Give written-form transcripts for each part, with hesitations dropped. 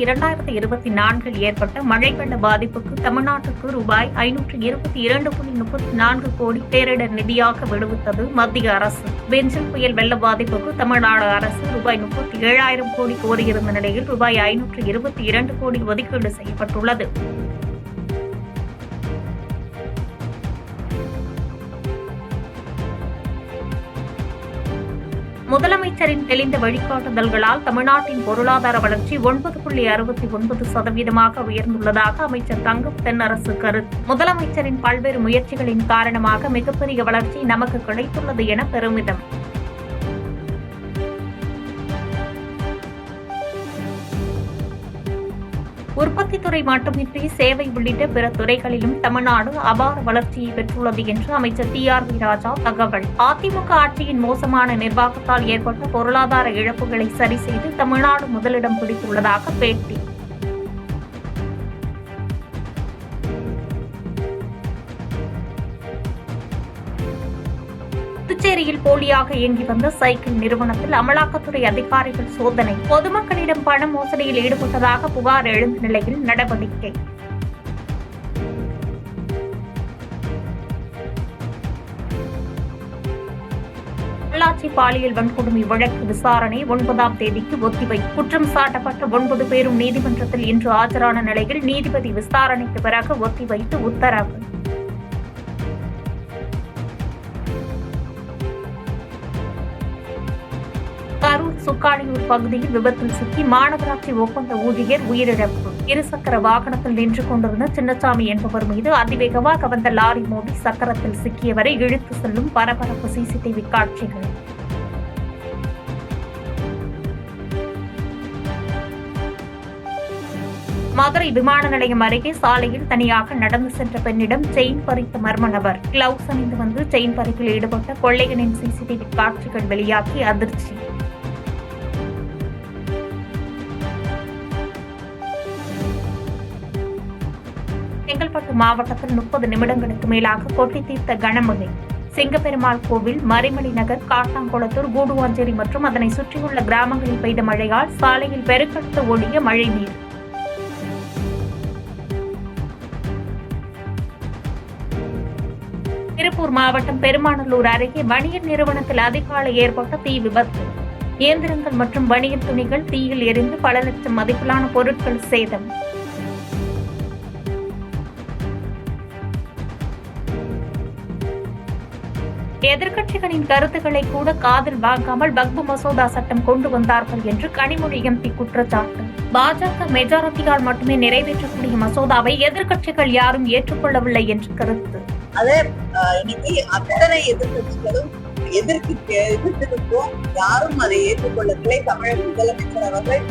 2024 ஏற்பட்ட மழை வெள்ள பாதிப்புக்கு தமிழ்நாட்டுக்கு ரூபாய் 522.34 கோடி பேரிடர் நிதியாக விடுவித்தது மத்திய அரசு. பெஞ்சல் புயல் வெள்ள பாதிப்புக்கு தமிழ்நாடு அரசு ரூபாய் 37,000 கோடி கோரியிருந்த நிலையில் ரூபாய் 522 கோடி ஒதுக்கீடு செய்யப்பட்டுள்ளது. முதலமைச்சரின் தெளிந்த வழிகாட்டுதல்களால் தமிழ்நாட்டின் பொருளாதார வளர்ச்சி 9.69% உயர்ந்துள்ளதாக அமைச்சர் தங்கம் தென்னரசு கருத்து. முதலமைச்சரின் பல்வேறு முயற்சிகளின் காரணமாக மிகப்பெரிய வளர்ச்சி நமக்கு கிடைத்துள்ளது என பெருமிதம். உற்பத்தி துறை மட்டுமின்றி சேவை உள்ளிட்ட பிற துறைகளிலும் தமிழ்நாடு அபார வளர்ச்சியை பெற்றுள்ளது என்று அமைச்சர் TRV ராஜா தகவல். அதிமுக ஆட்சியின் மோசமான நிர்வாகத்தால் ஏற்பட்ட பொருளாதார இழப்புகளை சரி செய்து தமிழ்நாடு முதலிடம் பிடித்துள்ளதாக பேட்டி. புதுச்சேரியில் போலியாக இயங்கி வந்த சைக்கிள் நிறுவனத்தில் அமலாக்கத்துறை அதிகாரிகள் சோதனை. பொதுமக்களிடம் பண மோசடியில் ஈடுபட்டதாக புகார் எழுந்த நிலையில் நடவடிக்கை. பொள்ளாச்சி பாலியல் வன்கொடுமை வழக்கு விசாரணை 9ஆம் தேதிக்கு ஒத்திவைப்பு. குற்றம் சாட்டப்பட்ட 9 பேரும் நீதிமன்றத்தில் இன்று ஆஜரான நிலையில் நீதிபதி விசாரணைக்கு பிறகு ஒத்திவைத்து உத்தரவு. கரூர் சுக்காளியூர் பகுதியில் விபத்தில் சிக்கி மாநகராட்சி ஒப்பந்த ஊழியர் உயிரிழப்பு. இருசக்கர வாகனத்தில் நின்று கொண்டிருந்த சின்னசாமி என்பவர் மீது அதிவேகமாக வந்த லாரி மோதி சக்கரத்தில் சிக்கியவரை இழுத்து செல்லும் பரபரப்பு CCTV காட்சிகள். மதுரை விமான நிலையம் அருகே சாலையில் தனியாக நடந்து சென்ற பெண்ணிடம் செயின் பறித்த மர்ம நபர். கிளவுஸ் அணிந்து வந்து செயின் பறிப்பில் ஈடுபட்ட கொள்ளையனின் CCTV காட்சிகள் வெளியாகி அதிர்ச்சி. செங்கல்பட்டு மாவட்டத்தில் 30 நிமிடங்களுக்கு மேலாக கொட்டி தீர்த்த கனமழை. சிங்கப்பெருமாள் கோவில், மறைமலை நகர், காட்டாங்குளத்தூர், கூடுவாஞ்சேரி மற்றும் அதனை சுற்றியுள்ள கிராமங்களில் பெய்த மழையால் சாலையில் பெருக்கெடுத்து ஓடிய மழை நீர். திருப்பூர் மாவட்டம் பெருமாநல்லூர் அருகே வணிகர் நிறுவனத்தில் அதிகாலை ஏற்பட்ட தீ விபத்து. இயந்திரங்கள் மற்றும் வணிகத் துணிகள் தீயில் எரிந்து பல லட்சம் மதிப்பிலான பொருட்கள் சேதம். எதிர்க்கட்சிகளின் கருத்துக்களை கூட காதில் வாங்காமல் வக்பு மசோதா சட்டம் கொண்டு வந்தார்கள் என்று கனிமொழி MP குற்றச்சாட்டு. பாஜக மெஜாரிட்டியால் மட்டுமே நிறைவேற்றக்கூடிய மசோதாவை எதிர்க்கட்சிகள் யாரும் ஏற்றுக்கொள்ளவில்லை என்று கருத்து. அதே இன்னைக்கு அத்தனை எதிர்கட்சிகளும் எதிர்த்திருக்கோம், யாரும் அதை ஏற்றுக்கொள்ளவில்லை. தமிழக முதலமைச்சர் அவர்கள்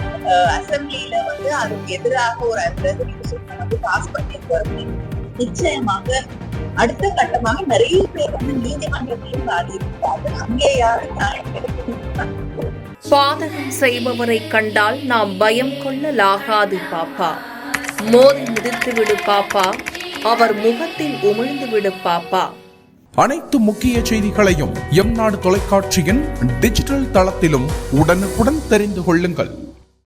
அசம்பிளியில அதுக்கு எதிராக ஒரு ரெசல்யூஷன் பாஸ் பண்ணியிருக்காரு. நிச்சயமாக அடுத்த கட்டமாக நிறைய பேர் நீதிமன்றத்திலும் பாதிப்பாங்க. அங்கே யாரும் பாதகம் செய்பவரை கண்டால் நாம் பயம் கொள்ளலாகாது பாப்பா. மோதி மிதித்து விடு பாப்பா, அவர் முகத்தில் உமிழ்ந்து விடு பாப்பா. அனைத்து முக்கிய செய்திகளையும் எம் நாடு தொலைக்காட்சியின் டிஜிட்டல் தளத்திலும் உடனுக்குடன் தெரிந்து கொள்ளுங்கள்.